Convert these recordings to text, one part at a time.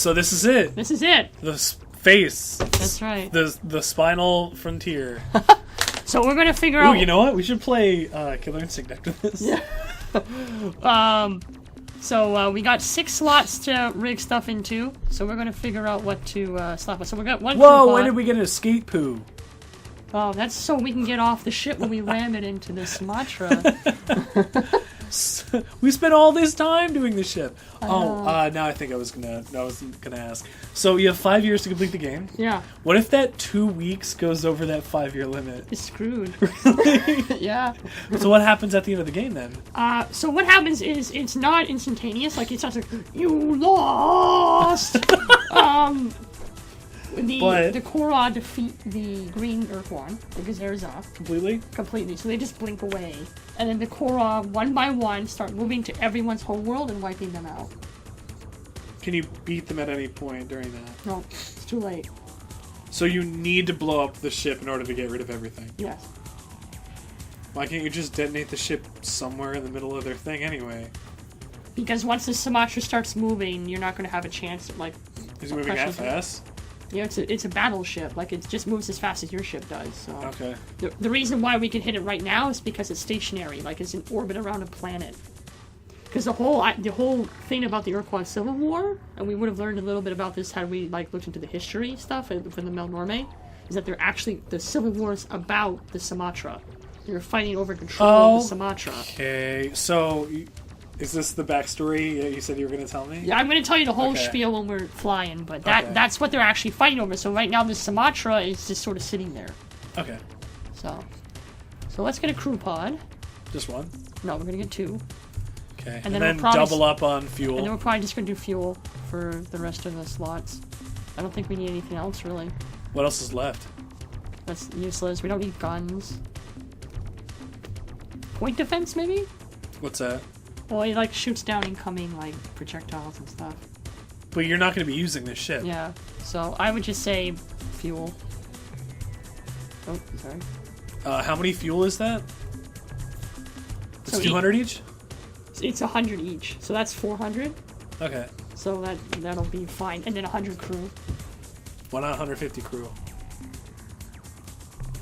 So this is it. This is it. The face. That's right. The spinal frontier. So we're gonna figure out. Ooh, you know what? We should play Killer Instinct after this. Yeah. So we got 6 slots to rig stuff into. So we're gonna figure out what to slap. So we got one. Whoa! When did we get an escape poo? Oh, that's so we can get off the ship when we ram it into the Sumatra. We spent all this time doing the ship. Now I think I was gonna ask. So you have 5 years to complete the game. Yeah. What if that 2 weeks goes over that 5-year limit? It's screwed. Really? Yeah. So what happens at the end of the game then? So what happens is it's not instantaneous. Like it's not like you lost. The Korra defeat the green UrQuan because there's Completely. So they just blink away, and then the Korra one by one start moving to everyone's homeworld and wiping them out. Can you beat them at any point during that? No, it's too late. So you need to blow up the ship in order to get rid of everything. Yes. Why can't you just detonate the ship somewhere in the middle of their thing anyway? Because once the Sumatra starts moving, you're not going to have a chance to Is it moving that fast? Yeah, it's a battleship. Like, it just moves as fast as your ship does. So. Okay. The reason why we can hit it right now is because it's stationary. Like, it's in orbit around a planet. Because the whole thing about the UrQuan Civil War, and we would have learned a little bit about this had we looked into the history stuff from the Melnorme, is that the Civil War is about the Sumatra. You're fighting over control of the Sumatra. Okay, so is this the backstory you said you were going to tell me? Yeah, I'm going to tell you the whole spiel when we're flying, but that's what they're actually fighting over. So right now the Sumatra is just sort of sitting there. Okay. So let's get a crew pod. Just one? No, we're going to get 2. Okay, and then double up on fuel. And then we're probably just going to do fuel for the rest of the slots. I don't think we need anything else, really. What else is left? That's useless. We don't need guns. Point defense, maybe? What's that? Well, it, shoots down incoming, projectiles and stuff. But you're not going to be using this ship. Yeah, so I would just say fuel. Oh, sorry. How many fuel is that? It's so 200 each? It's 100 each, so that's 400. Okay. So that'll be fine. And then 100 crew. Why not 150 crew?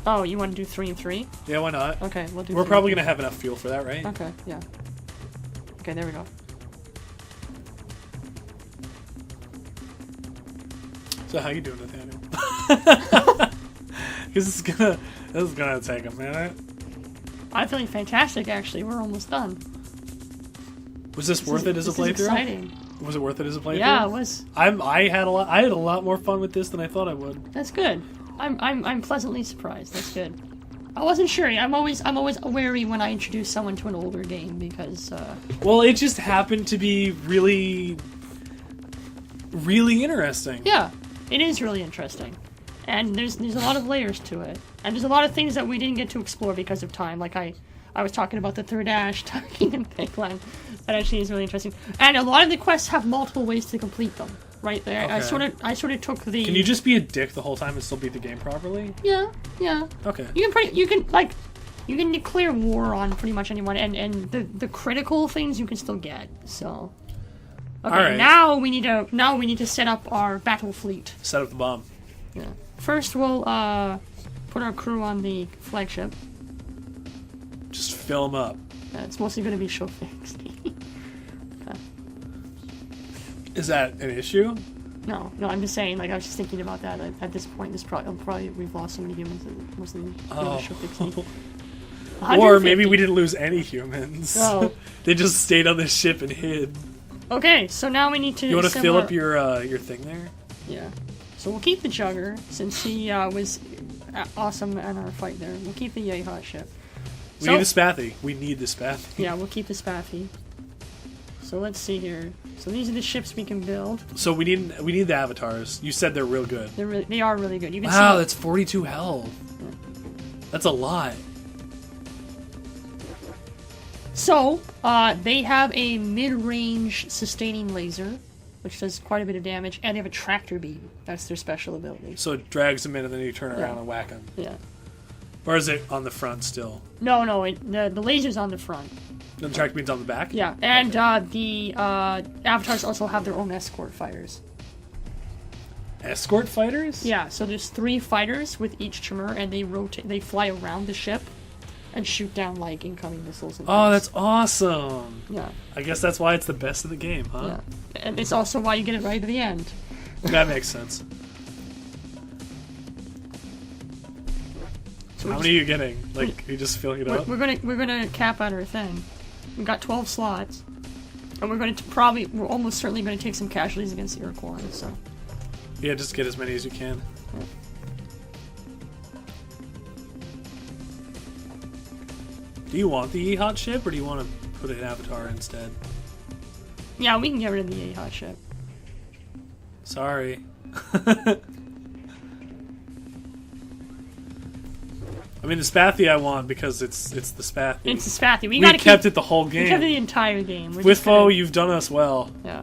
Oh, you want to do 3 and 3? Yeah, why not? Okay, we'll do. We're probably going to have enough fuel for that, right? Okay, yeah. Okay, there we go. So how you doing, Nathaniel? Because this is gonna take a minute. I'm feeling fantastic, actually. We're almost done. Was this worth it as a playthrough? Exciting. Was it worth it as a playthrough? Yeah, it was. I had a lot more fun with this than I thought I would. That's good. I'm pleasantly surprised. That's good. I wasn't sure. I'm always wary when I introduce someone to an older game because. Well, it just happened to be really, really interesting. Yeah, it is really interesting, and there's a lot of layers to it, and there's a lot of things that we didn't get to explore because of time. Like I was talking about the third ash, talking in Pigland. That actually is really interesting, and a lot of the quests have multiple ways to complete them. Right there, okay. I sort of took the. Can you just be a dick the whole time and still beat the game properly? Yeah. Okay. You can declare war on pretty much anyone, and the critical things you can still get. So. Okay. All right. Now we need to set up our battle fleet. Set up the bomb. Yeah. First, we'll put our crew on the flagship. Just fill them up. It's mostly going to be show fixed. Is that an issue? No, I'm just saying, I was just thinking about that. At this point, probably we've lost so many humans that mostly show fixing. Or maybe we didn't lose any humans. Oh. They just stayed on the ship and hid. Okay, so now we need to. You want to fill up your thing there? Yeah. So we'll keep the Jugger since he was awesome in our fight there. We'll keep the Yeha ship. We need the Spathy. We need the Spathy. Yeah, we'll keep the Spathy. So let's see here. So these are the ships we can build. So we need the avatars. You said they're real good. They are really good. You can wow, see that's 42 health. Yeah. That's a lot. So they have a mid-range sustaining laser, which does quite a bit of damage, and they have a tractor beam. That's their special ability. So it drags them in, and then you turn around and whack them. Yeah. Or is it on the front still? No, the laser's on the front. The tractor beam's on the back? Yeah, and the avatars also have their own escort fighters. Escort fighters? Yeah, so there's 3 fighters with each trimmer, and they rotate. They fly around the ship and shoot down like incoming missiles. And Oh, things. that's awesome. Yeah. I guess that's why it's the best in the game, huh? Yeah, and it's also why you get it right at the end. That makes sense. So How many are you getting? Like, you just filling it up? we're gonna cap out our thing. We've got 12 slots, and we're almost certainly gonna take some casualties against the UrQuan. So Yeah, just get as many as you can. yeah. Do you want the E-Hot ship, or do you want to put an avatar instead? Yeah, we can get rid of the A-Hot ship. Sorry. I mean, the Spathi I want because it's the Spathi. It's the Spathi. We kept it the whole game. We kept it the entire game. Withfo, you've done us well. Yeah.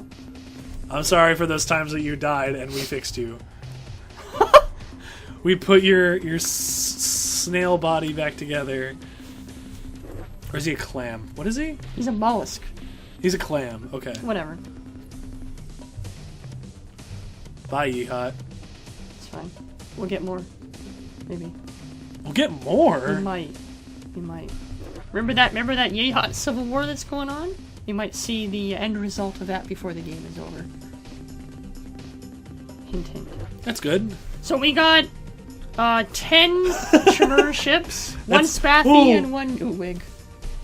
I'm sorry for those times that you died and we fixed you. We put your snail body back together. Or is he a clam? What is he? He's a mollusk. He's a clam. Okay. Whatever. Bye, Yeehot. It's fine. We'll get more. Maybe. We'll get more? We might. We might. Remember that Yeehot civil war that's going on? You might see the end result of that before the game is over. Hint, hint. That's good. So we got 10 Tremor ships, one Spathi, and one Ootwig.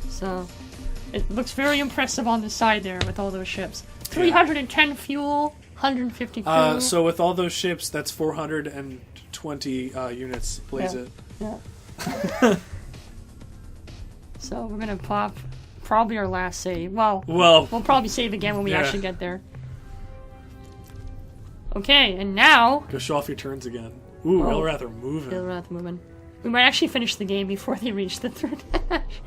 So it looks very impressive on the side there with all those ships. 310 fuel, 150 crew. So with all those ships, that's 420 units. Blaze it. Yeah. So we're gonna pop probably our last save. Well, we'll probably save again when we actually get there. Okay, and now go show off your turns again. Ooh, Ilrath are moving. Ilrath moving. We might actually finish the game before they reach the third dash.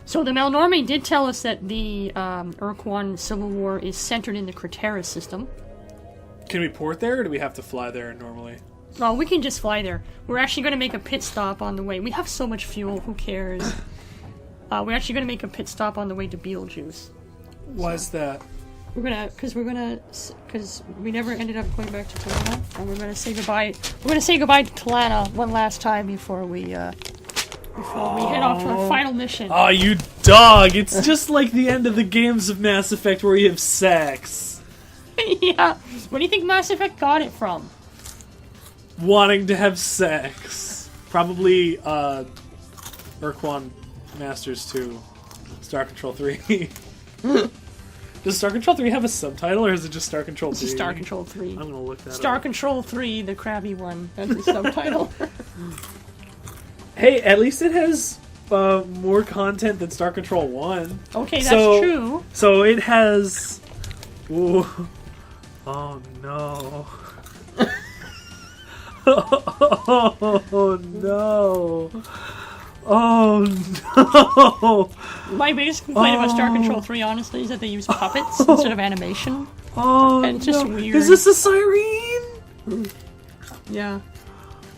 So the Melnorme did tell us that the UrQuan Civil War is centered in the Craterra system. Can we port there, or do we have to fly there normally? Well, we can just fly there. We're actually going to make a pit stop on the way. We have so much fuel, who cares? We're actually going to make a pit stop on the way to Beetlejuice. Why is that? Because we never ended up going back to Talana, and we're gonna say goodbye. We're gonna say goodbye to Talana one last time before we head off to our final mission. Oh, you dog! It's just like the end of the games of Mass Effect where you have sex. Yeah. Where do you think Mass Effect got it from? Wanting to have sex. Probably UrQuan Masters 2, Star Control 3. Does Star Control 3 have a subtitle, or is it just Star Control 3? It's Star Control 3. I'm gonna look that up. Star Control 3, the crabby one. That's the subtitle. Hey, at least it has more content than Star Control 1. Okay, that's true. So it has... Ooh. Oh, no. Oh, no. Oh, no. My biggest complaint about Star Control 3, honestly, is that they use puppets instead of animation. Oh, and it's just weird. Is this a siren? Yeah.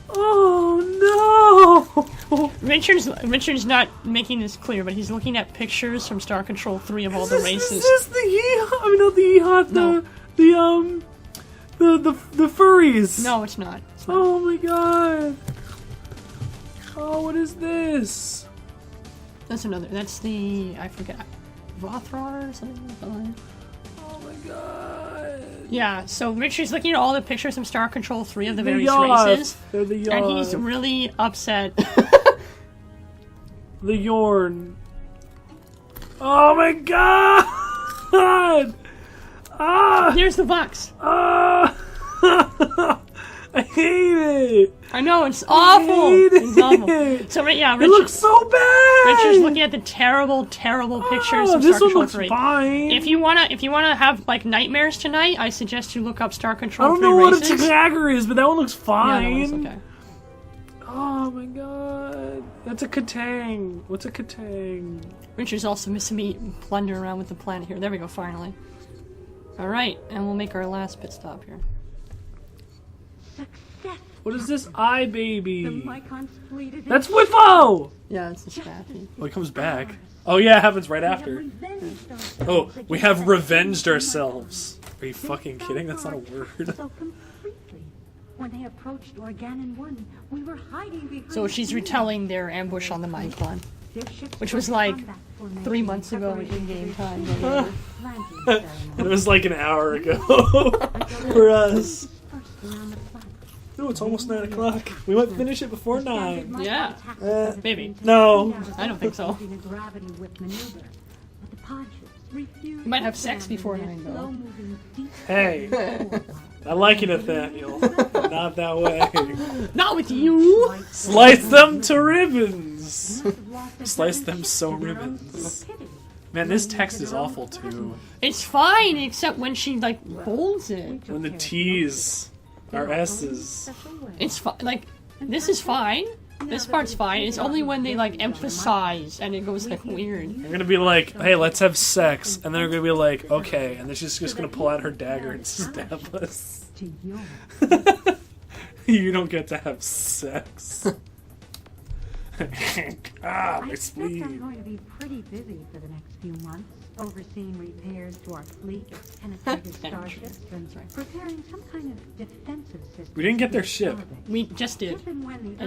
Oh, no. Richard's not making this clear, but he's looking at pictures from Star Control 3 of all the races. Is this the Yeehot? I mean, not the Yeehot, the furries. No, it's not. Oh my god. Oh, what is this? That's the, I forget, Vothrar or something? Oh my god. Yeah, so Richard's looking at all the pictures from Star Control 3 of the various races. They're the and he's really upset. The Yorn. Oh my god! Ah! There's the box. Ah! I hate it. I know, it's awful. It's awful. So yeah, It looks so bad. Richard's looking at the terrible, terrible pictures of Star Control 3. Fine. If you wanna have like nightmares tonight, I suggest you look up Star Control 3 I don't know races. what a Jagger is, but that one looks fine. Yeah, that one's okay. Oh my god. That's a Katang. What's a Katang? Richard's also missing me plundering around with the planet here. There we go, finally. Alright, and we'll make our last pit stop here. Success. What is this eye baby? The Mycon's fleet is That's Whiffo! Yeah, it's a Scrappy. Oh, he comes back. Oh yeah, it happens right after. Oh, we have revenged ourselves. Are you fucking kidding? That's not a word. So completely. When they approached Organon 1, we were hiding behind. So she's retelling their ambush on the Mycon, which was like 3 months ago in in-game time. It was like an hour ago for us. No, it's almost 9 o'clock. We might finish it before 9. Yeah, maybe. No. I don't think so. You might have sex before 9 though. Hey, I like you, Nathaniel. Not that way. Not with you! Slice them to ribbons. Slice them so ribbons. Man, this text is awful too. It's fine, except when she, like, holds it. When the T's are S's. It's fine. Like, this is fine. This part's fine. It's only when they, like, emphasize and it goes, like, weird. You're gonna be like, hey, let's have sex. And then they're gonna be like, okay. And then she's just gonna pull out her dagger and stab us. You don't get to have sex. Ah, my I'm spleen. going to be pretty busy for the next few months, overseeing repairs to our fleet of penetrated starships and preparing some kind of defensive system. We didn't get their ship. We just did. If and when the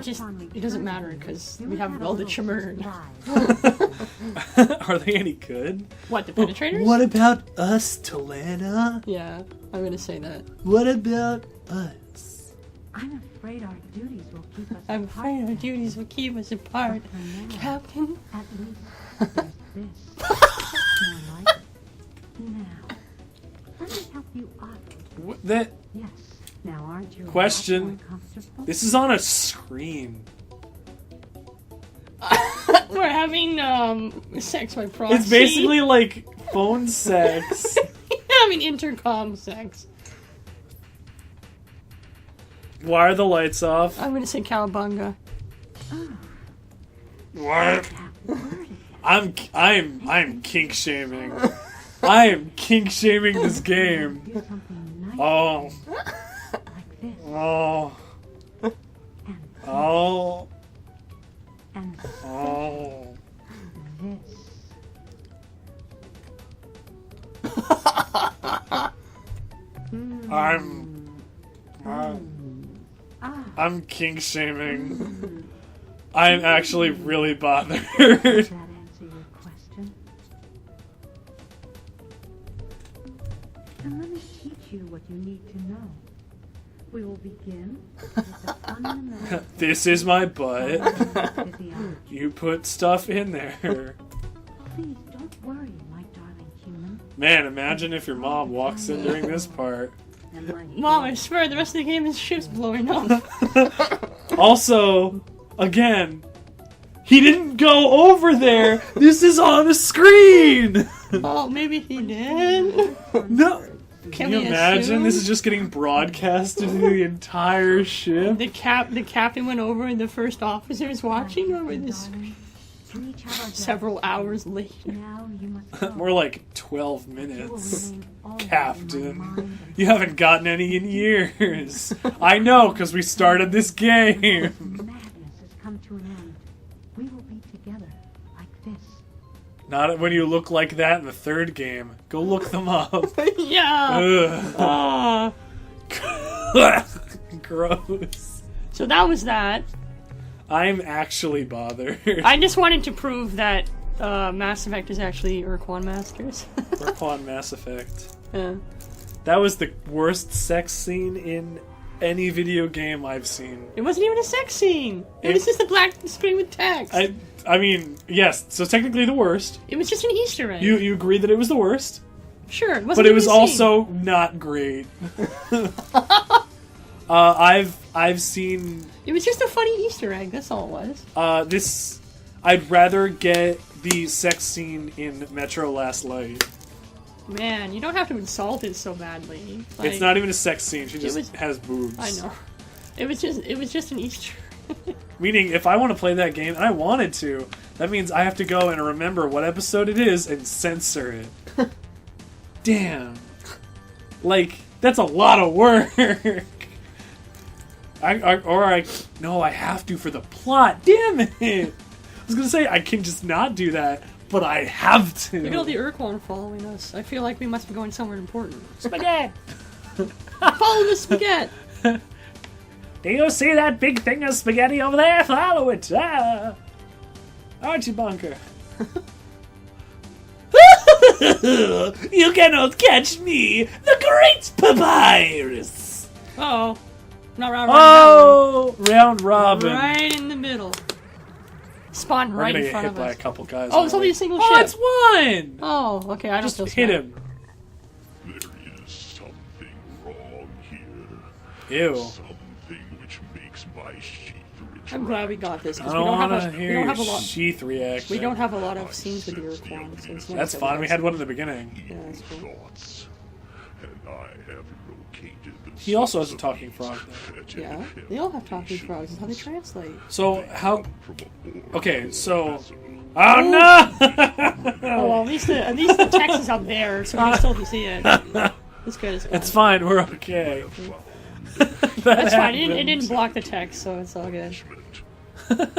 It doesn't matter because we have all the chimern. Are they any good? What, the penetrators? What about us, Talana? Yeah, I'm gonna say that. What about us? I'm afraid our duties will keep us I'm apart. afraid our duties will keep us apart. Captain? At least there's this. More like it. Now, let me help you out. That Yes. Now, aren't you Question. a lot more comfortable? this is on a screen. We're having sex by proxy. It's basically like phone sex. having intercom sex. Why are the lights off? I'm gonna say cowabunga. What? I'm kink shaming. I am kink shaming this game. Do something nice Oh, like this. oh, And oh, and oh. this. I'm kink shaming. I'm actually really bothered. Does that answer your question? And let me teach you what you need to know. We will begin with the fundamental This is my butt. physiology. You put stuff in there. Please don't worry, my darling human. Man, imagine if your mom walks in during this part. And my Mom, I swear the rest of the game is ship's blowing up. Also, again, he didn't go over there. This is on the screen. Oh, maybe he did. No. Can Can you we imagine? assume? This is just getting broadcasted to the entire ship. The captain went over and the first officer is watching over this darling, to each have our several destiny. hours later. Now you must go. More like 12 You will minutes. remain always in my Captain, mind and you haven't gotten any in years. I know, because we started this game. madness has come to an end. We will be together like this. Not when you look like that in the third game. Go look them up. Yeah. Ugh. Ah. Gross. So that was that. I'm actually bothered. I just wanted to prove that Mass Effect is actually UrQuan Masters. UrQuan Mass Effect. Yeah. That was the worst sex scene in any video game I've seen. It wasn't even a sex scene. It was just a black screen with text. I mean, yes, so technically the worst. It was just an Easter egg. You agree that it was the worst, Sure, it wasn't but it even was a scene. also not great. I've seen It was just a funny Easter egg, that's all it was. this. I'd rather get the sex scene in Metro Last Light. Man, you don't have to insult it so badly. Like, It's not even a sex scene. She just was- has boobs. I know. It was just an Easter Meaning, if I want to play that game, and I wanted to, that means I have to go and remember what episode it is and censor it. Damn. Like, that's a lot of work. No, I have to for the plot. Damn it! I was gonna say I can just not do that, but I have to. Look at all the UrQuan following us. I feel like we must be going somewhere important. Spaghetti! Follow the spaghetti! Do you see that big thing of spaghetti over there? Follow it! Archie Bunker. You cannot catch me, the great papyrus! Uh-oh. Not round Round robin. Right in the middle. Spawn right in front of us. We're gonna get hit by a couple guys. Oh, it's only a single ship. Oh, it's one! Oh, okay, I don't Just feel hit smart. him. There is something wrong here. Ew. Something which makes my sheath rich. I'm glad we got this, I because don't we want don't to have hear your a lot. sheath reaction. We don't have a lot of scenes with the UrQuan, so it's nice That's that fine. We got had one in the beginning. Yeah, that's cool. Thoughts, and I have located the He also has a source talking of frog. these Yeah, they all have talking frogs. That's how they translate. So how? from a board Okay, so. Oh no! Oh well, at least the text is up there, so we can still see it. It's good. It's fine. It's fine. We're okay. That's fine. It didn't block the text, so it's all good. What?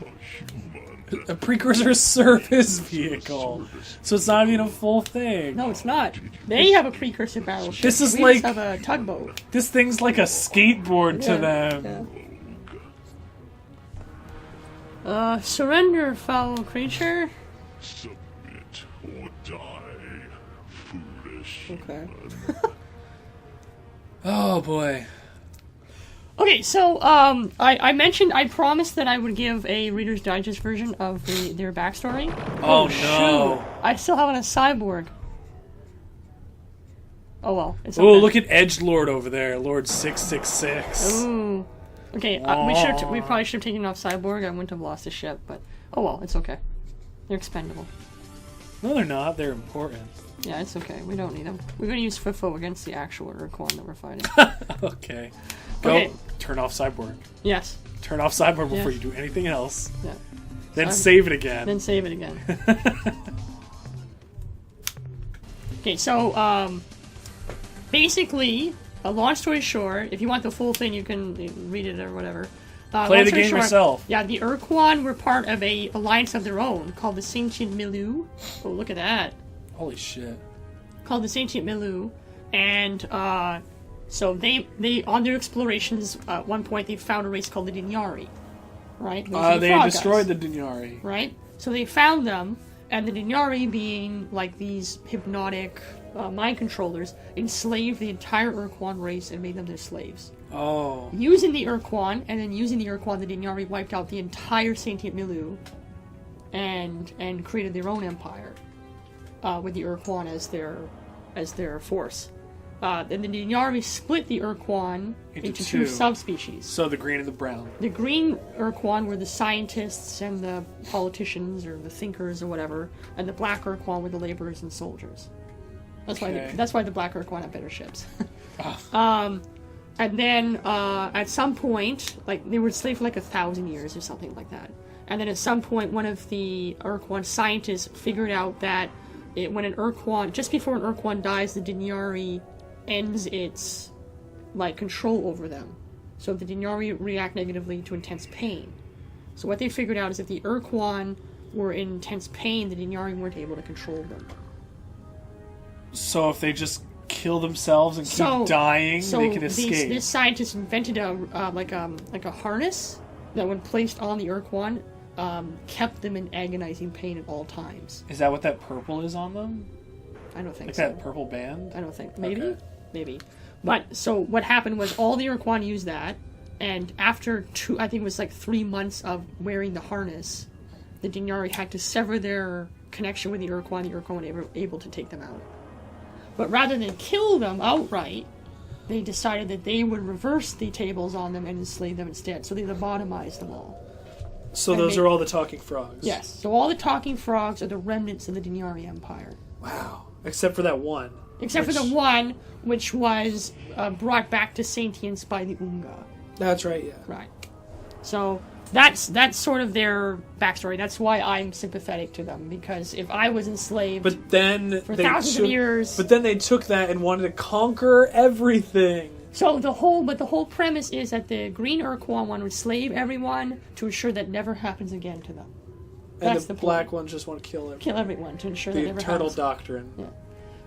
A human A precursor service vehicle. So it's not even a full thing. No, it's not. They have a precursor battleship. This is we like- just have a tugboat. This thing's like a skateboard to them. Yeah. Surrender, foul creature. submit or die, foolish. Okay. Oh boy. Okay, so I promised that I would give a Reader's Digest version of their backstory. Oh, no. Shoot. I still have it on a cyborg. Oh well, it's Oh, okay. look at Edgelord over there, Lord 666. Ooh. Okay, we probably should have taken it off cyborg. I wouldn't have lost the ship, but oh well, it's okay. They're expendable. No, they're not. They're important. Yeah, it's okay. We don't need them. We're gonna use FIFO against the actual UrQuan that we're fighting. Okay. Go. Okay. Turn off Cyborg. Yes. Turn off Cyborg before Yeah. you do anything else. Yeah. Then save it again. Then save it again. Okay, so basically, long story short, if you want the full thing, you can read it or whatever. Play long the story game short, yourself. Yeah, the UrQuan were part of a alliance of their own called the Sentient Milieu. Oh, look at that. Holy shit. Called the Sentient Milieu, and so they on their explorations at one point they found a race called the Dinyari, right? Those are the They frog destroyed guys, the Dinyari. right? So they found them, and the Dinyari, being like these hypnotic mind controllers, enslaved the entire UrQuan race and made them their slaves. Oh. Using the UrQuan, and then using the UrQuan, the Dinyari wiped out the entire Sentient Milieu, and created their own empire, with the UrQuan as their force. And the Dinyari split the UrQuan into two two. subspecies. So the green and the brown. The green UrQuan were the scientists and the politicians or the thinkers or whatever, and the black UrQuan were the laborers and soldiers. That's why the black UrQuan have better ships. And then at some point, like they were enslaved for like 1,000 years or something like that. And then at some point, one of the UrQuan scientists figured out that when an UrQuan, just before an UrQuan dies, the Dinyari ends its like control over them. So the Dinyari react negatively to intense pain. So what they figured out is if the UrQuan were in intense pain, the Dinyari weren't able to control them. So if they just kill themselves and keep dying, they can escape. This scientist invented a harness that, when placed on the UrQuan, kept them in agonizing pain at all times. Is that what that purple is on them? I don't think Like so. that purple band? I don't think. Maybe? Okay. Maybe. But, so what happened was all the UrQuan used that, and after I think it was like 3 months of wearing the harness, the Dinyari had to sever their connection with the UrQuan were able to take them out. But rather than kill them outright, they decided that they would reverse the tables on them and enslave them instead. So they lobotomized them all. So those are all the talking frogs? Yes. So all the talking frogs are the remnants of the Dinyari Empire. Wow. Except for that one. Except for the one which was brought back to sentience by the Unga. That's right, yeah. Right. So that's sort of their backstory. That's why I'm sympathetic to them, because if I was enslaved But then for thousands of years... But then they took that and wanted to conquer everything. So the whole premise is that the green UrQuan one would slave everyone to ensure that never happens again to them. And That's the the black point. ones just want to kill everyone. Kill everyone to ensure that The never Eternal happens. Doctrine. Yeah.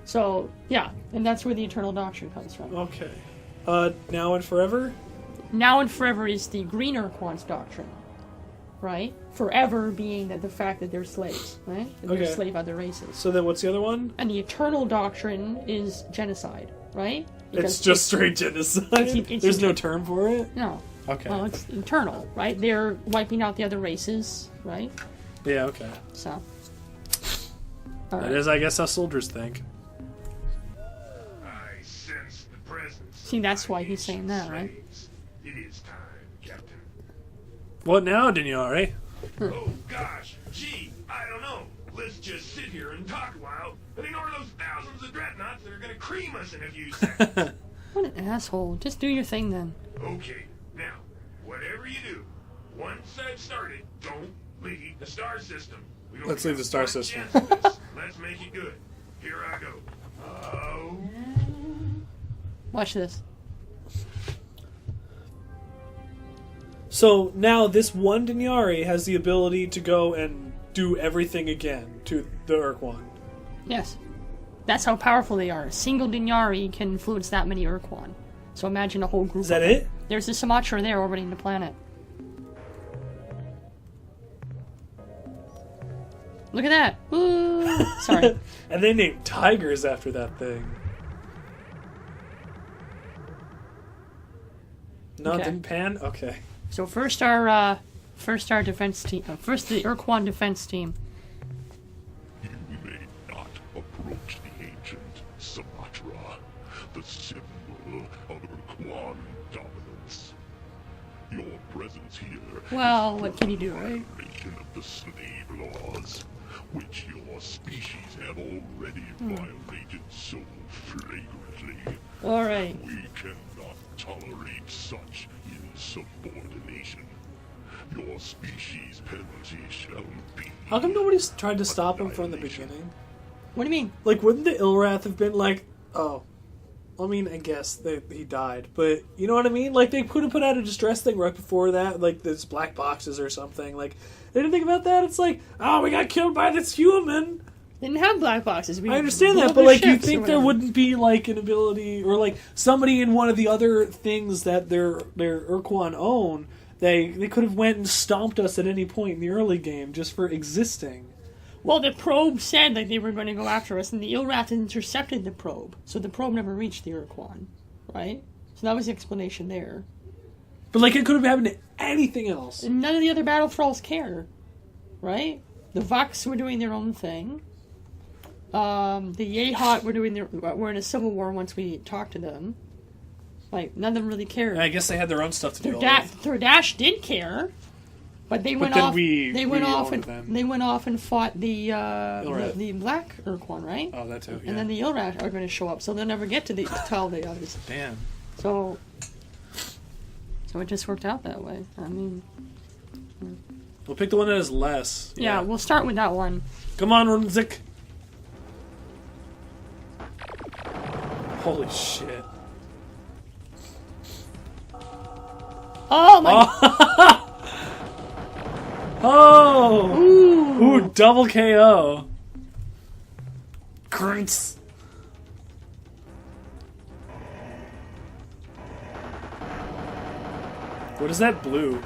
So yeah, and that's where the Eternal Doctrine comes from. Okay. Now and forever? Now and forever is the green UrQuan's doctrine, right? Forever being that the fact that they're slaves, right? That Okay. They're slave other races. So then what's the other one? And the eternal doctrine is genocide, right? It's just straight genocide. it's There's no term for it? No. Okay. Well, it's eternal, right? They're wiping out the other races, right? Yeah, okay. So. All That right. is, I guess, how soldiers think. I sense the presence. See, that's why he's saying that, right? Slaves. It is time, Captain. What now, Dinyari? Oh gosh, gee, I don't know. Let's just sit here and talk a while and ignore those thousands of dreadnoughts that are gonna cream us in a few seconds. What an asshole. Just do your thing then. Okay, now, whatever you do, once I've started, don't leave the star system. We only Let's leave got the star one system. chance at this. Let's make it good. Here I go. Oh. Watch this. So now this one Dinyari has the ability to go and do everything again to the UrQuan. Yes. That's how powerful they are. A single Dinyari can influence that many UrQuan. So imagine a whole group Is that of them. it? There's a Sumatra there orbiting the planet. Look at that. Woo! Sorry. And they named tigers after that thing. No, Okay. didn't Pan? Okay. So first our defense team. First the UrQuan defense team. You may not approach the ancient Sumatra, the symbol of UrQuan dominance. Your presence here Well, what can you do, right? violation of the slave laws, which your species have already violated so flagrantly. All right. We cannot tolerate such insubordination. Your species' penalty shall be... How come nobody's tried to stop him from the beginning? What do you mean? Like, wouldn't the Ilrath have been like, oh, I mean, I guess he died, but you know what I mean? Like, they could have put out a distress thing right before that, like this black boxes or something. Like, they didn't think about that. It's like, oh, we got killed by this human. Didn't have black boxes. We I understand blew that, up but their like, you ships or think there whatever. wouldn't be like an ability, or like somebody in one of the other things that their UrQuan own, they could have went and stomped us at any point in the early game just for existing. Well, the probe said that they were going to go after us, and the Ilrath intercepted the probe, so the probe never reached the UrQuan, right? So that was the explanation there. But like, it could have happened to anything else. And none of the other battle thralls care, right? The Vux were doing their own thing. The Yehat were in a civil war once we talked to them. Like, none of them really cared. I guess they had their own stuff to do. Thordash did care, but they went then off. we They went off owned and them. they went off and fought the Ilrath. the black UrQuan, right? Oh, that too. Yeah. And then the Ilrath are going to show up, so they'll never get to tell the others. Damn. So it just worked out that way. I mean, We'll pick the one that has less. yeah, we'll start with that one. Come on, Runzik. Holy shit. Oh my! Oh! Ooh. Ooh, double KO. Grunts. What is that blue?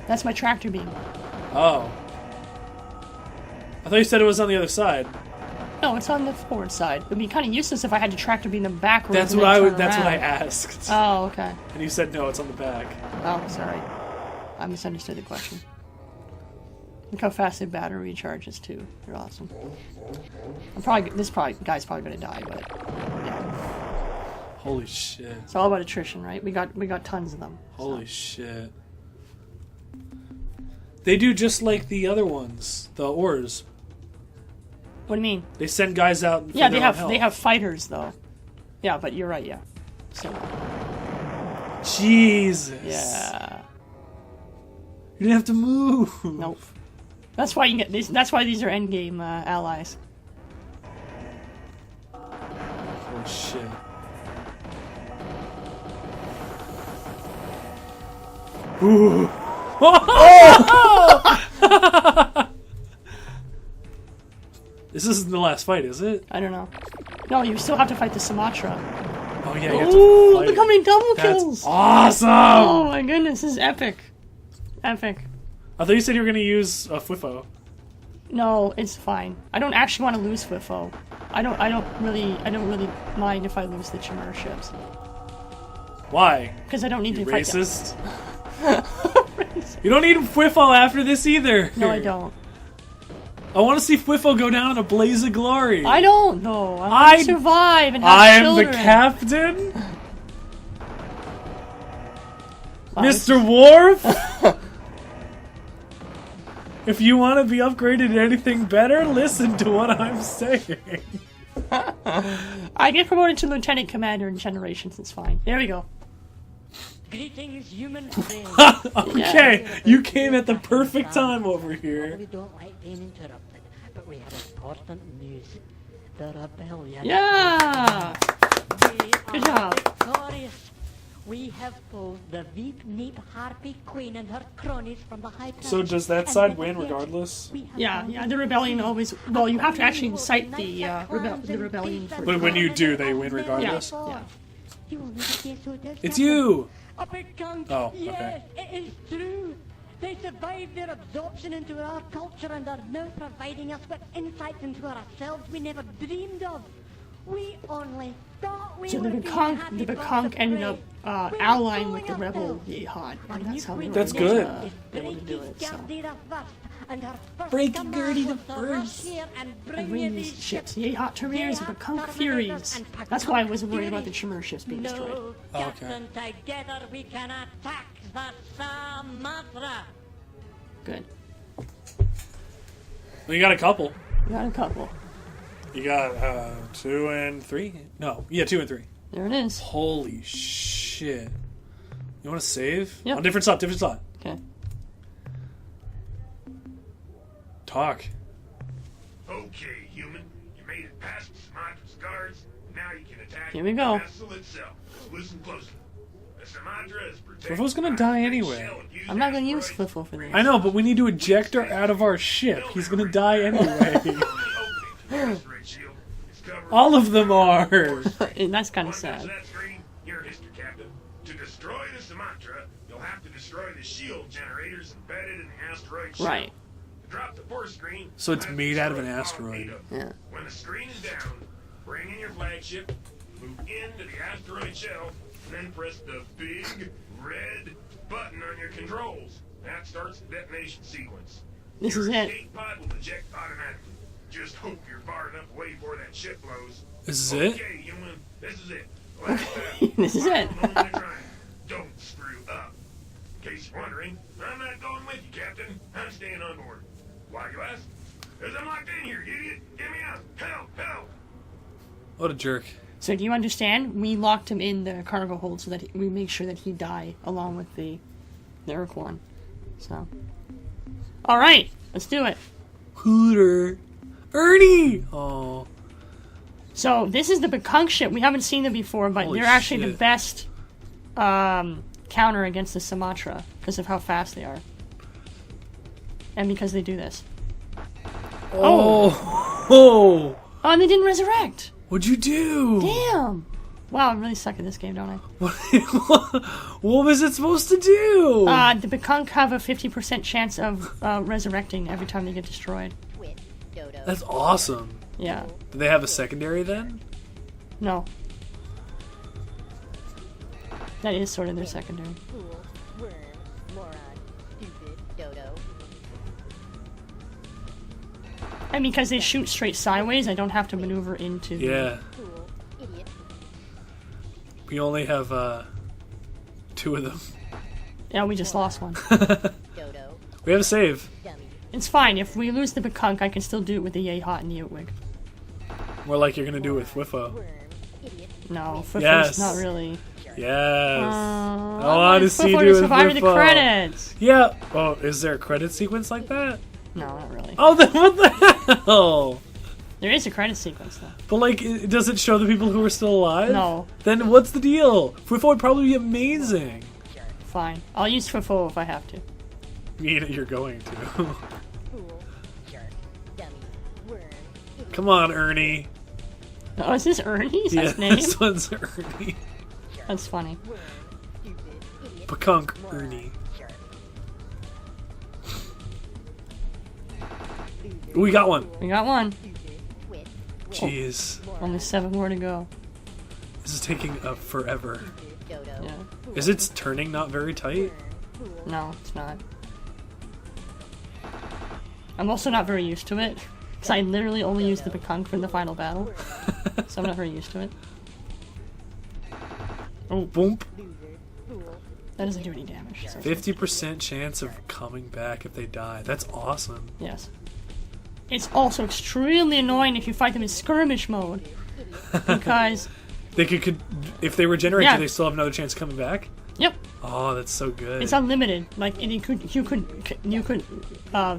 That's my tractor beam. Oh. I thought you said it was on the other side. No, it's on the forward side. It'd be kind of useless if I had to tractor beam them backwards. That's and what then I turn would. That's what I around. asked. Oh, okay. And you said no, it's on the back. Oh, sorry. I misunderstood the question. Look how fast the battery recharges too. They're awesome. This guy's probably gonna die, but yeah. Holy shit. It's all about attrition, right? We got tons of them. Holy shit. They do just like the other ones, the ores. What do you mean? They send guys out. For Yeah, their own they health. have fighters though. Yeah, but you're right. Yeah. So Jesus. yeah. You didn't have to move. Nope. That's why you get these. That's why these are endgame allies. Holy shit. Ooh. This isn't the last fight, is it? I don't know. No, you still have to fight the Sumatra. Oh yeah, you have to Ooh, fight look it. how many double That's kills! awesome! Oh my goodness, this is epic. Epic. I thought you said you were gonna use a Fwifo. No, it's fine. I don't actually want to lose Fwifo. I don't really mind if I lose the Chimera ships. Why? Because I don't need You to fight them. racist? You don't need Fwifo after this either. No, I don't. I want to see Fwifo go down in a blaze of glory. I don't know. I want to survive and have I am children. the captain? Wow, Mr. Worf? If you want to be upgraded to anything better, listen to what I'm saying. I get promoted to Lieutenant Commander in Generations, it's fine. There we go. Greetings, human friends. Okay, you came at the perfect time over here. We don't like being interrupted, but we have important news. The rebellion. Yeah! We Good are job. victorious. We have pulled the Veep Neep Harpy Queen and her cronies from the high So planet, does that and side with win the regardless? we have Yeah, found the rebellion always... Well, you have to actually incite the rebellion first. But when you do, they win regardless? Yeah. You will never guess who it is, It's Captain. you! A big gunk. Oh, okay. Yes, it is true. They survived their absorption into our culture and are now providing us with insights into ourselves we never dreamed of. We only thought we So the were being Bekunk happy ended birds up of prey. allying We're with the fooling rebel ourselves. Jihad. Our And that's how new they That's were good. able to do it. So. Breaking Gertie the First. And bring these ships, the Jihad Terriers and the Bekunk Furies. That's why I wasn't worried about the Chimera ships being destroyed. No, Oh, okay. Captain, together we can attack the Sumatra. Good. Well, you got a couple. We got a couple. You got 2 and 3? No, yeah, 2 and 3. There it is. Holy shit. You want to save? Yep. On different slot. Okay. Talk. Okay, human. You made it past Sumatra's guards. Now you can attack Here we go. the vessel itself. Just listen closely. The Sumatra is protected. Fwiffo's gonna by die a anyway. shell of used I'm not going to use asteroids. Fwifo for this. I know, but we need to eject her out of our ship. He's gonna die anyway. The only opening to the asteroid shield is covered All of them are. And that's kind of Once there's sad. that screen, you're history, Captain. To destroy the Sumatra, you'll have to destroy the shield generators embedded in the asteroid shell. Right. To drop the force screen, So it's you'll have to made out of an destroy all asteroid. 8 of them. Yeah. When the screen is down, bring in your flagship, move into the asteroid shell, and then press the big red button on your controls. That starts the detonation sequence. This Your is it. escape pod will eject automatically. Just hope you're far enough away before that ship blows. This is it? Okay, human, this is it. Last time, This is it. final moment of trying. Don't screw up. In case you're wondering, I'm not going with you, Captain. I'm staying on board. Why, you ask? Because I'm locked in here, you idiot. Get me out. Help, help. What a jerk. So do you understand? We locked him in the cargo hold so that we make sure that he die along with the UrQuan. So. Alright, let's do it. Hooter. Ernie! Oh. So this is the Bekunk ship. We haven't seen them before, but Holy they're actually shit. the best counter against the Sumatra because of how fast they are. And because they do this. Oh. Oh. Oh, and they didn't resurrect! What'd you do? Damn! Wow, I really suck at this game, don't I? What was it supposed to do? The Bekunk have a 50% chance of resurrecting every time they get destroyed. Quit, Dodo. That's awesome. Yeah. Do they have a secondary then? No. That is sort of their secondary. Fool, worm, moron, stupid, Dodo. And because they shoot straight sideways, I don't have to maneuver into the... Yeah. Fool, idiot. We only have 2 of them. Yeah, we just lost one. Dodo, We have a save. dummy. It's fine. If we lose the Bekunk, I can still do it with the Yehot and the Utwig. More like you're gonna do with Fwifo. Worm, idiot. No, Fwiffo's Yes. not really. Yes. I I want to see you Fwifo do to with survive the Fwifo. credits. Yeah. Oh, is there a credit sequence like that? No, not really. Oh, then what the hell? There is a credit sequence though. But like, does it show the people who are still alive? No. Then what's the deal? Fwifo would probably be amazing. Fine. I'll use Fofo if I have to. Mean you're going to. Fool, jerk, dummy, worm, idiot, Come on, Ernie. Oh, is this Ernie's Yeah, name? this one's Ernie. That's funny. worm, stupid, idiot, Pakunk moron, Ernie. jerk. Ooh, we got one. We got one. Stupid, twit, Jeez. moron, Only 7 more to go. This is taking forever. stupid, dodo, Yeah. fool, Is it turning not very tight? worm, fool, No, it's not. I'm also not very used to it. Because I literally only used the Pekunk from the final battle. So I'm not very used to it. Oh, boom. loser, fool, That doesn't do any damage. So 50% chance of coming back if they die. That's awesome. yes. It's also extremely annoying if you fight them in skirmish mode. Because, They could if they regenerate, Yeah. do they still have another chance coming back? yep, Oh, that's so good. it's unlimited. Like, and you could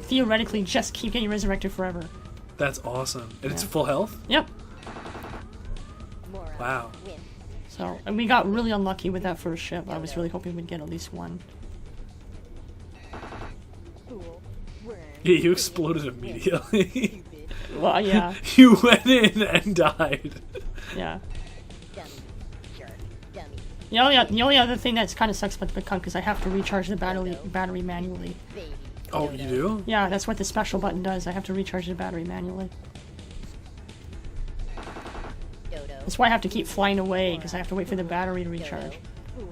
theoretically just keep getting resurrected forever. That's awesome. And it's Yeah. full health? Yep. moron, Wow. win, So, and we got really unlucky with that first ship. I was really hoping we'd get at least one. fool, worm, Yeah, you exploded immediately. stupid, Well, yeah, You went in and died. yeah. dummy, jerk, dummy, The only other thing that's kind of sucks about the Pekunk is I have to recharge the battery manually. baby, Oh, you do? Yeah, that's what the special button does. I have to recharge the battery manually. dodo, That's why I have to keep flying away, because I have to wait for the battery to recharge. fool,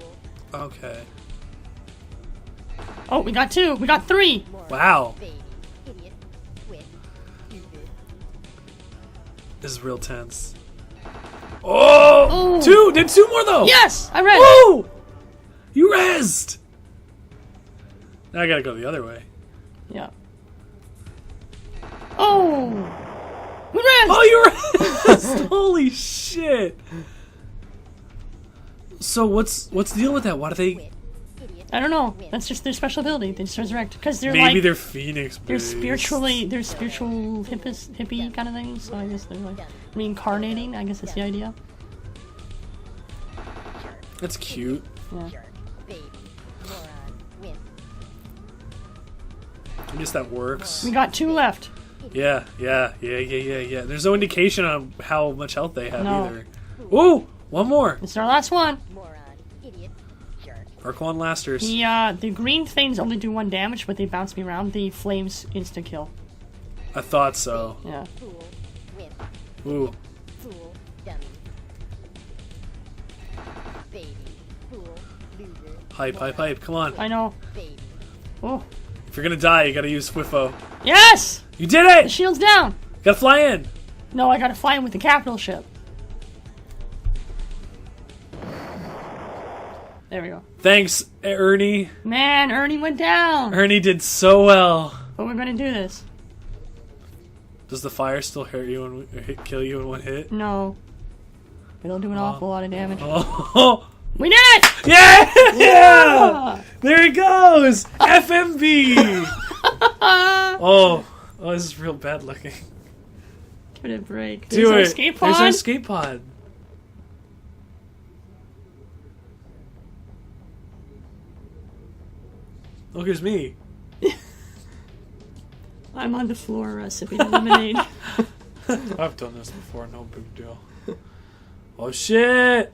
Okay. Oh, we got 2! We got 3! Wow. baby, idiot, twit, stupid, This is real tense. Oh! Ooh. 2! Did 2 more though! Yes! I read! Woo! You rezzed! Now I gotta go the other way. Yeah. Oh! We read! Oh, you rezzed! Holy shit! So what's the deal with that? Why do they... twit, idiot, I don't know. That's just their special ability. They just resurrect. Because they're Maybe like... they're Phoenix They're based. spiritual hippie kind of things, so I guess they're like reincarnating, I guess that's the idea. That's cute. Yeah. jerk, baby, moron, win, I guess that works. We got 2 left. Yeah. There's no indication on how much health they have No. either. Ooh! One more! It's our last one. moron, idiot, jerk, UrQuan Lasters. The green things only do 1 damage, but they bounce me around. The flames insta kill. I thought so. Yeah. fool, win, Ooh. fool, dummy, baby, fool, loser, Hype. Come on. I know. baby, Oh. If you're gonna die, you gotta use Swiffo. Yes! You did The it! shield's down! Gotta fly in! No, I gotta fly in with the capital ship. There we go. Thanks, Ernie. Man, Ernie went down! Ernie did so well. But we're gonna do this. Does the fire still hurt you and kill you in one hit? No. It'll do an awful lot of damage. Oh! We did it! Yeah! Yeah! There it goes! FMB! Oh, this is real bad looking. Give it a break. Do There's our it. escape There's our pod. escape pod. Look, here's me. I'm on the floor sipping lemonade. I've done this before, no big deal. Oh shit!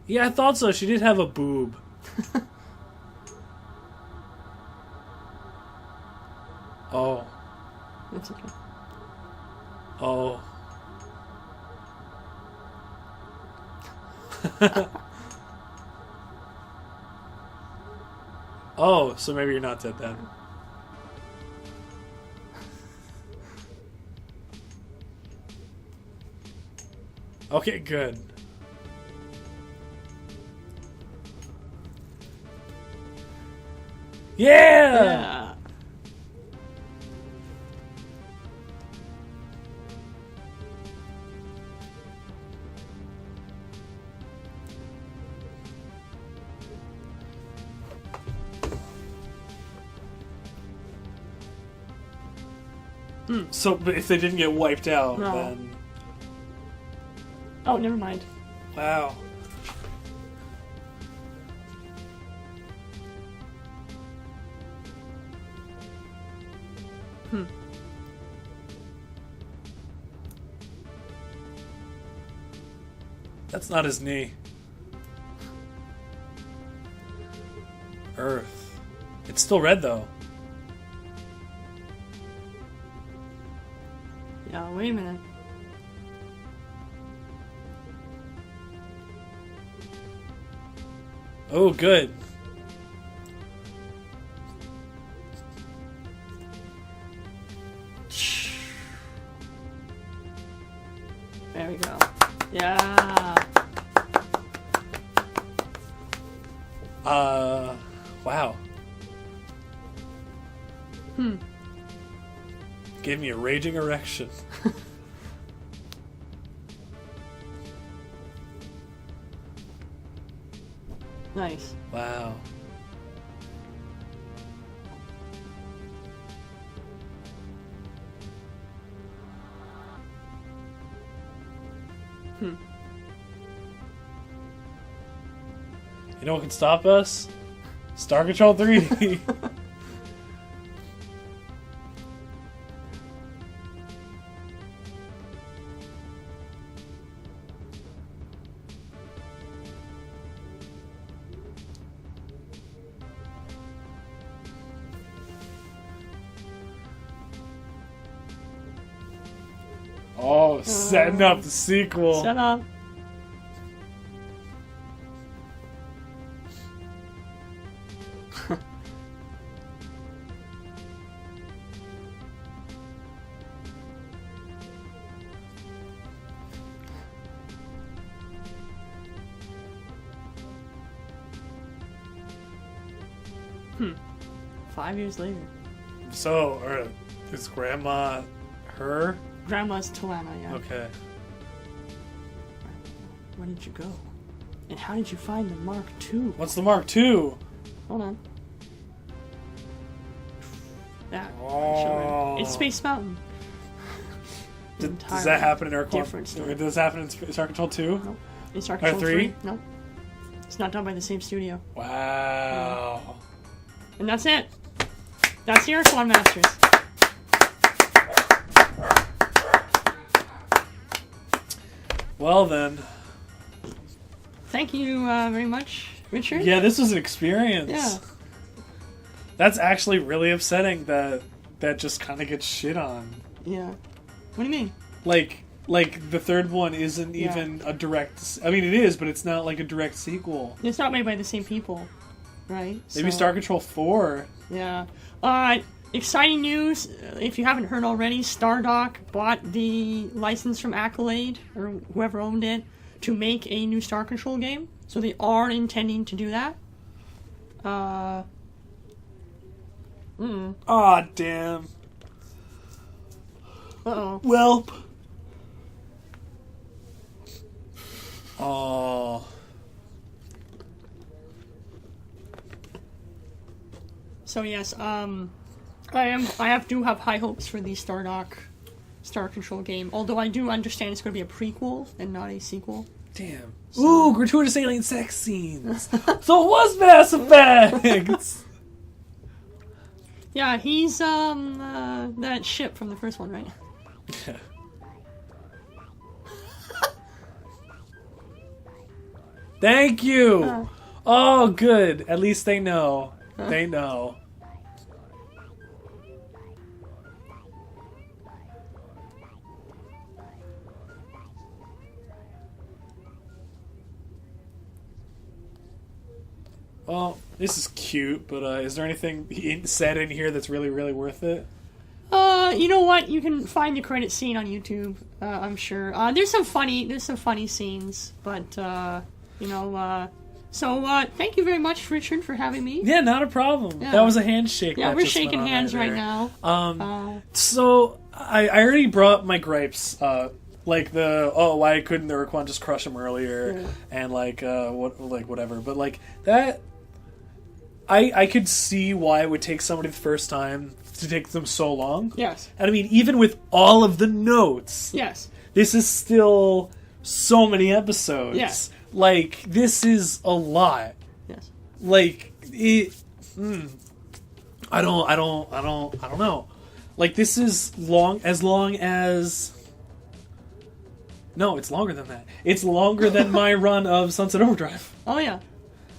Yeah, I thought so. She did have a boob. Oh. That's okay. Oh. Oh, so maybe you're not dead then. Okay, good. Yeah! Yeah. So, but if they didn't get wiped out, No. then... Oh, never mind. Wow. That's not his knee. Earth. It's still red though. Yeah, wait a minute. Oh, good. There we go. Yeah. Wow. Gave me a raging erection. Nice. Wow. You know what can stop us? Star Control 3. Oh, setting up the sequel. Shut up. Hmm. 5 years later. So, is Grandma her? Grandma's Talana, yeah. Okay. Where did you go? And how did you find the Mark II? What's the Mark II? Hold on. That. Oh. It's Space Mountain. Does that happen in UrQuan? different story. Does that happen in Star Control 2? No. In Star Control 3? 3? No. It's not done by the same studio. Wow. And that's it. That's the UrQuan Masters. Well then. Thank you very much, Richard. Yeah, this was an experience. Yeah. That's actually really upsetting that just kind of gets shit on. Yeah. What do you mean? Like the third one isn't even a direct... I mean, it is, but it's not like a direct sequel. It's not made by the same people, right? Maybe So- Star Control 4. Yeah. Exciting news, if you haven't heard already, Stardock bought the license from Accolade, or whoever owned it, to make a new Star Control game. So they are intending to do that. Aw, damn. Uh-oh. Welp. Oh. So yes, I do have high hopes for the Stardock Star Control game, although I do understand it's going to be a prequel and not a sequel. Damn. Ooh, gratuitous alien sex scenes. So it was Mass Effect. Yeah, he's that ship from the first one, right? Thank you. Oh, good. At least they know. They know. Well, this is cute, but is there anything said in here that's really, really worth it? You know what? You can find the credit scene on YouTube. I'm sure. There's some funny scenes, but So thank you very much, Richard, for having me. Yeah, not a problem. Yeah. That was a handshake. Yeah, that we're just went shaking on hands right there. now. So I already brought my gripes. Like why couldn't the UrQuan just crush him earlier? Yeah. And whatever. But like that, I could see why it would take somebody the first time to take them so long. Yes. And I mean, even with all of the notes, Yes. this is still so many episodes. Yes. Like, this is a lot. Yes. Like, it. I don't know. Like, this is long as... No, it's longer than that. It's longer than my run of Sunset Overdrive. Oh yeah,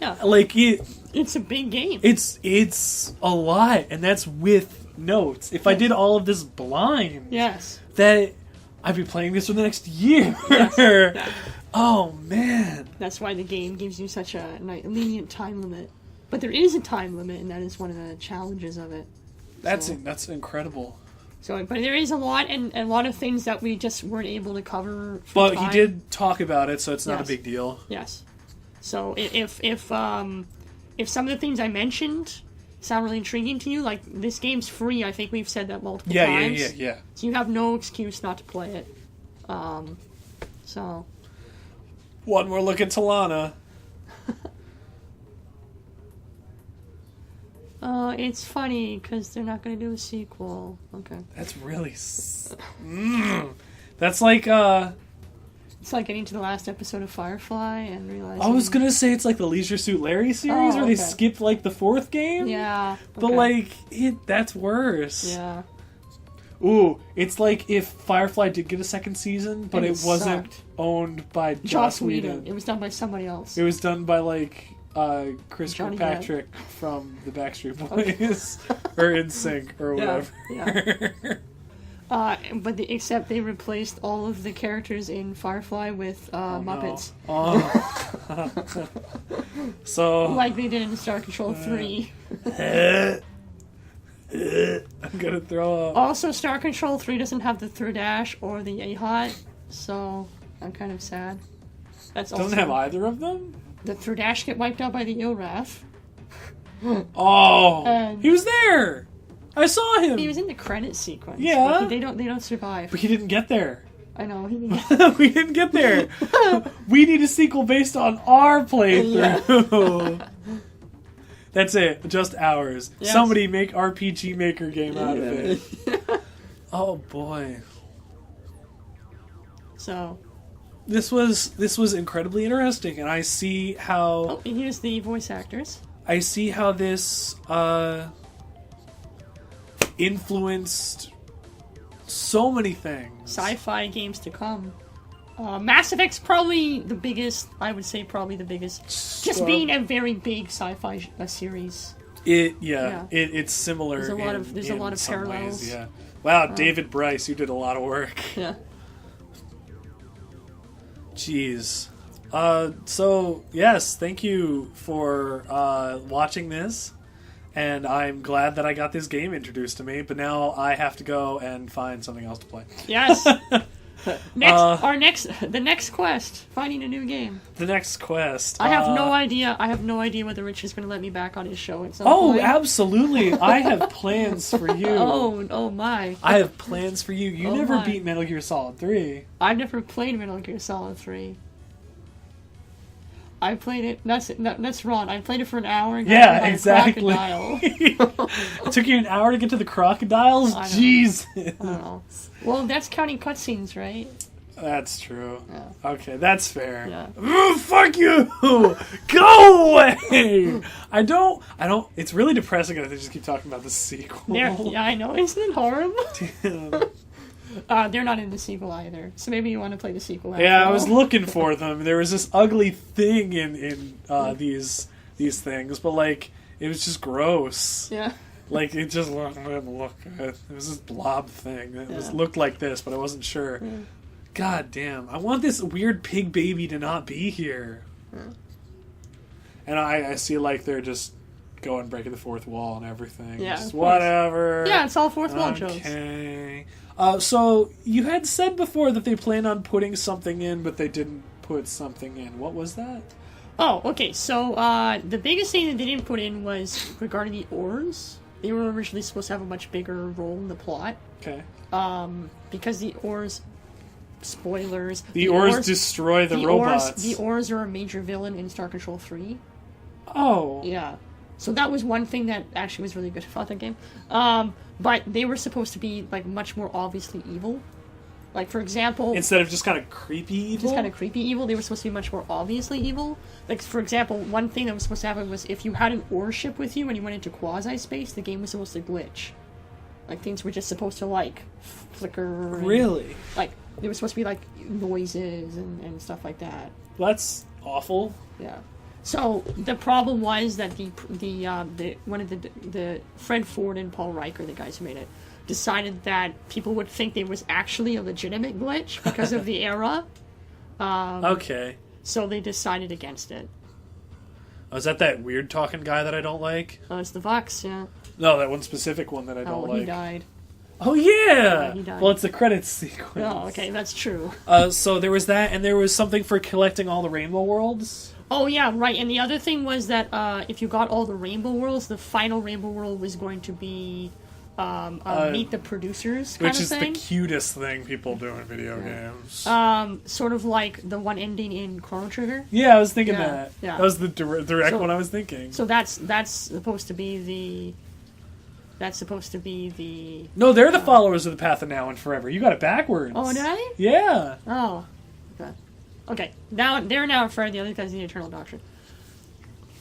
yeah. Like, It's a big game. it's a lot, and that's with notes. If I did all of this blind, Yes. that I'd be playing this for the next year. Yeah. Oh, man. That's why the game gives you such a lenient time limit. But there is a time limit, and that is one of the challenges of it. That's incredible. So, but there is a lot, and a lot of things that we just weren't able to cover. But he did talk about it, so it's not a Yes. big deal. Yes. So if some of the things I mentioned sound really intriguing to you, like this game's free, I think we've said that multiple times. Yeah. So you have no excuse not to play it. So. One more look at Talana. It's funny because they're not going to do a sequel. Okay. That's really... That's like, It's like getting to the last episode of Firefly and realizing... I was gonna say it's like the Leisure Suit Larry series, where they okay. skipped, like, the 4th game? Yeah. But, okay. like, that's worse. Yeah. Ooh, it's like if Firefly did get a second season, but And it it wasn't sucked. owned by Joss Whedon. It was done by somebody else. It was done by, like, Chris Johnny Kirkpatrick from the Backstreet Boys, or NSYNC, or Yeah, whatever. But except they replaced all of the characters in Firefly with Muppets. Oh. So... Like they did in Star Control 3. I'm gonna throw up. Also, Star Control 3 doesn't have the Third Dash or the A-Hot, so I'm kind of sad. That's Doesn't also, have either of them? The Third Dash get wiped out by the Ilrath. Oh! And- He was there! I saw him! He was in the credit sequence. Yeah. but they don't survive. But he didn't get there. I know. He didn't. We didn't get there. We need a sequel based on our playthrough. That's it. Just ours. Yes. Somebody make RPG Maker game out of it. Oh boy. So. This was incredibly interesting, and I see how Oh, and here's the voice actors. I see how this influenced so many things. Sci-fi games to come. Mass Effect's probably the biggest. I would say probably the biggest. Just being a very big sci-fi series. It's similar. There's a lot of in some parallels. ways, yeah. Wow, David Bryce, you did a lot of work. Yeah. Jeez. So yes, thank you for watching this, and I'm glad that I got this game introduced to me. But now I have to go and find something else to play. Yes. The next quest, finding a new game. The next quest. I have no idea. I have no idea whether Rich is going to let me back on his show at some Oh, point. absolutely! I have plans for you. Oh my! I have plans for you. You Oh never my. beat Metal Gear Solid 3. I've never played Metal Gear Solid 3. I played it. That's wrong. I played it for an hour and got Yeah, by a exactly. crocodile. It took you an hour to get to the crocodiles? I know. Jeez. I don't know. Well, that's counting cutscenes, right? That's true. Yeah. Okay, that's fair. Yeah. Ooh, fuck you! Go away! I don't, it's really depressing that they just keep talking about the sequel. Yeah, I know. Isn't it horrible? Damn. They're not in the sequel either. So maybe you want to play the sequel after Yeah, I all. was looking for them. There was this ugly thing in these things, but like, it was just gross. Yeah. Like, it just didn't look good. It was this blob thing. It Yeah. looked like this, but I wasn't sure. Yeah. God damn. I want this weird pig baby to not be here. Yeah. And I see, like, they're just going, breaking the fourth wall and everything. Yeah, Just of course. whatever. Yeah, it's all fourth wall jokes. Okay. So, you had said before that they planned on putting something in, but they didn't put something in. What was that? Oh, okay. So the biggest thing that they didn't put in was regarding the ores. They were originally supposed to have a much bigger role in the plot. Okay. Because the ores... Spoilers. The ores destroy the robots. The ores are a major villain in Star Control 3. Oh. Yeah. So that was one thing that actually was really good about that game. But they were supposed to be, like, much more obviously evil. Like, for example... Instead of just kind of creepy evil? Just kind of creepy evil, they were supposed to be much more obviously evil. Like, for example, one thing that was supposed to happen was if you had an ore ship with you and you went into quasi-space, the game was supposed to glitch. Like things were just supposed to like flicker. And, Really? Like there was supposed to be like noises and stuff like that. That's awful. Yeah. So the problem was that the one of the Fred Ford and Paul Riker, the guys who made it, decided that people would think there was actually a legitimate glitch because of the era. Okay. So they decided against it. Oh, is that weird talking guy that I don't like? Oh, it's the Vox, yeah. No, that one specific one that I don't Oh, like. he died. Oh, yeah! He died. Well, it's the credits sequence. Oh, okay, that's true. So there was that, and there was something for collecting all the Rainbow Worlds. Oh, yeah, right. And the other thing was that if you got all the Rainbow Worlds, the final Rainbow World was going to be meet the producers kind Which of is thing. the cutest thing people do in video games. Sort of like the one ending in Chrono Trigger. Yeah, I was thinking Yeah, that. yeah. That was the direct So- one I was thinking. So that's supposed to be the... That's supposed to be the... No, they're the followers of the Path of Now and Forever. You got it backwards. Oh, did I? Yeah. Oh. Okay. Okay. They're now in Forever, the other guy's the Eternal Doctrine.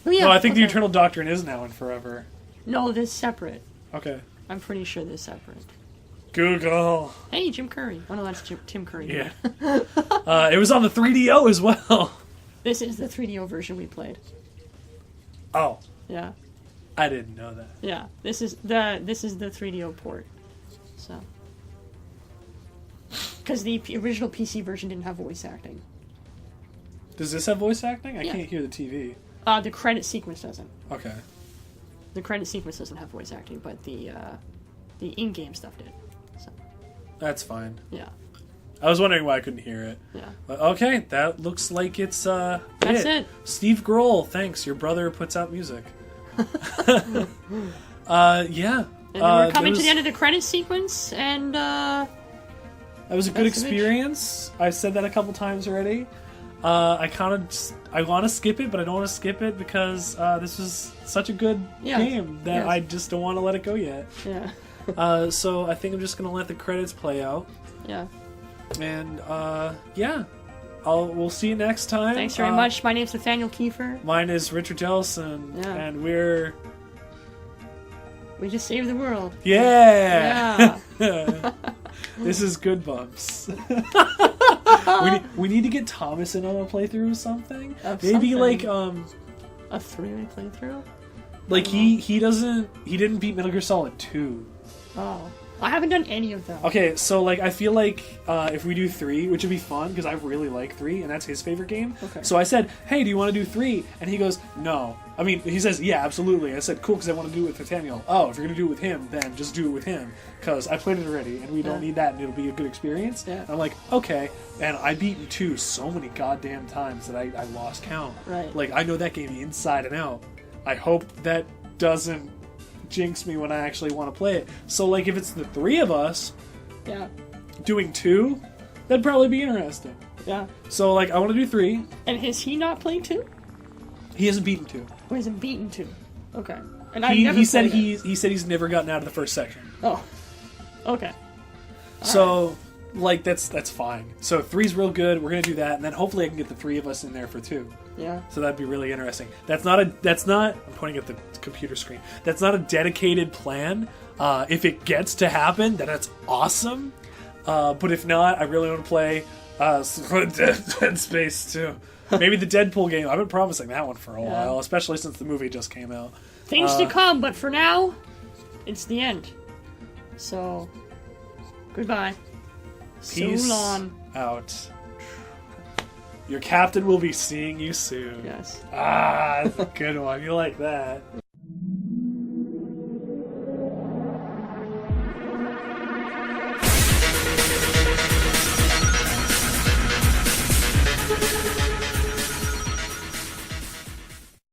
Oh, yeah. No, I think the okay. Eternal Doctrine is Now and Forever. No, they're separate. Okay. I'm pretty sure they're separate. Google. Hey, Jim Curry. Oh, no, that's Tim Curry. Yeah. It was on the 3DO as well. This is the 3DO version we played. Oh, Yeah. I didn't know that. Yeah. This is the 3DO port. So. Because the original PC version didn't have voice acting. Does this have voice acting? I Yeah. can't hear the TV. The credit sequence doesn't. Okay. The credit sequence doesn't have voice acting, but the in-game stuff did. So, That's fine. yeah. I was wondering why I couldn't hear it. Yeah. But okay, that looks like it's That's it. Steve Grohl, thanks. Your brother puts out music. Yeah. And then we're coming there to the end of the credit sequence, and That was a good That's the bitch. experience. I've said that a couple times already. I want to skip it, but I don't want to skip it because this was such a good game that Yes. I just don't want to let it go yet. yeah, So I think I'm just gonna let the credits play out, yeah. and yeah, we'll see you next time. Thanks very much. My name's Nathaniel Kiefer. Mine is Richard Delson, Yeah. and we're We just saved the world. yeah. Yeah. This is Good Bumps. we need to get Thomas in on a playthrough or something. Of Maybe something. like A 3-way playthrough. like he didn't beat Metal Gear Solid 2. Oh, I haven't done any of them. Okay, so like I feel like if we do 3, which would be fun because I really like 3 and that's his favorite game. Okay. So I said, "Hey, do you want to do 3?" And he goes, "No." I mean, he says, "Yeah, absolutely." I said, "Cool, because I want to do it with Nathaniel." Oh, if you're gonna do it with him, then just do it with him because I played it already and we don't Yeah. need that and it'll be a good experience. Yeah. And I'm like, okay. And I beaten 2 so many goddamn times that I lost count. Right. Like I know that game inside and out. I hope that doesn't jinx me when I actually want to play it. So like if it's the 3 of us Yeah, doing 2, that'd probably be interesting. yeah. So like I want to do 3. And has he not played 2? He hasn't beaten 2. Or has he beaten 2? Okay. And I've He, never he said played it. he said he's never gotten out of the first section. Oh. Okay. So like that's fine. So 3's real good. We're gonna do that, and then hopefully I can get the 3 of us in there for 2. Yeah. So that'd be really interesting. That's not. I'm pointing at the computer screen. That's not a dedicated plan. If it gets to happen, then that's awesome. But if not, I really want to play Dead Space 2. Maybe the Deadpool game. I've been promising that one for a while, especially since the movie just came out. Things to come, but for now, it's the end. So, goodbye. Peace So long. out. Your captain will be seeing you soon. Yes. Ah, that's a good one. You like that.